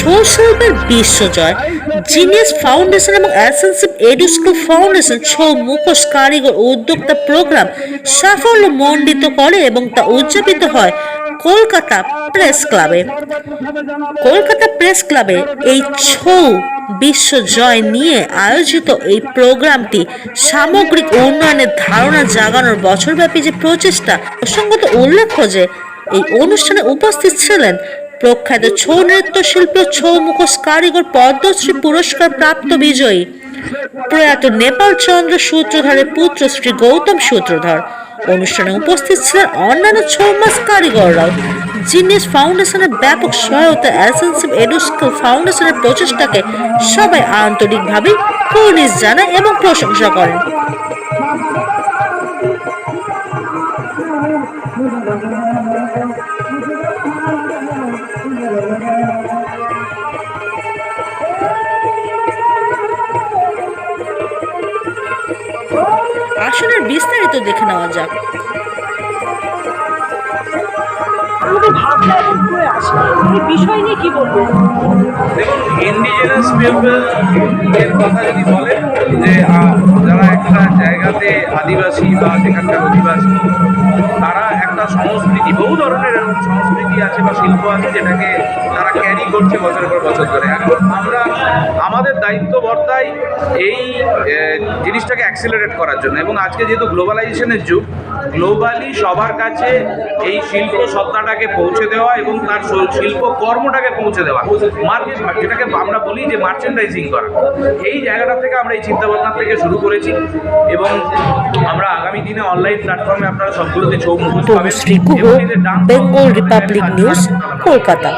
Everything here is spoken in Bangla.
ছৌ শিল্পের বিশ্বজয়। জিনিয়াস ফাউন্ডেশন এবং অ্যাসেনসিভ এডুস্কুল ফাউন্ডেশন ছৌ মুখোশ কারিগর উদ্যোক্তা প্রোগ্রাম সাফল্য মণ্ডিত করে এবং তা উদযাপিত হয় কলকাতা প্রেস ক্লাবে। কলকাতা প্রেস ক্লাবে এই ছৌ বিশ্বজয় নিয়ে আয়োজিত এই প্রোগ্রামটি সামগ্রিক উন্নয়নের ধারণা জাগানোর বছরব্যাপী যে প্রচেষ্টা। প্রসঙ্গত উল্লেখ্য যে এই অনুষ্ঠানে উপস্থিত ছিলেন প্রখ্যাত ছৌ নৃত্য শিল্পী ছৌ মুখোশ কারিগর পদ্মশ্রী পুরস্কার প্রাপ্ত বিজয়ী প্রয়াত নেপাল চন্দ্র সূত্রধরের পুত্র শ্রী গৌতম সূত্রধর। অনুষ্ঠানে উপস্থিত ছিলেন অন্যান্য ছৌ মাস কারিগররাও। জিনিয়াস ফাউন্ডেশনের ব্যাপক সহায়তা, অ্যাসেনসিভ এডুস্কুল ফাউন্ডেশনের প্রচেষ্টাকে সবাই আন্তরিকভাবে কুর্নিশ জানায় এবং প্রশংসা করেন। আসনের বিস্তারিত দেখে নেওয়া যাক। দেখুন, ইন্ডিজিনাস পিপল এর কথা যদি বলেন যে যারা একটা জায়গাতে আদিবাসী বা যেখানকার অধিবাসী, তারা একটা সংস্কৃতি, বহু ধরনের এরকম সংস্কৃতি আছে বা শিল্প আছে যেটাকে তারা ক্যারি করছে বছরের পর বছর ধরে। এখন আমরা আমাদের দায়িত্ব বর্তাই এই জিনিসটাকে অ্যাক্সিলারেট করার জন্য। এবং আজকে যেহেতু গ্লোবালাইজেশনের যুগ, গ্লোবালি সবার কাছে এই শিল্প সত্তাটাকে পৌঁছে দেওয়া এবং তার শিল্প কর্মটাকে পৌঁছে দেওয়া, মার্কেট যেটাকে আমরা বলি যে মার্চেন্ডাইজিং করা, এই জায়গাটা থেকে আমরা এই চিন্তাভাবনা থেকে শুরু করেছি। এবং আমরা আগামী দিনে অনলাইন প্ল্যাটফর্মে আপনারা সবগুলোতে ছৌ মুখোশ পাবেন। Bengal Republic news, Kolkata.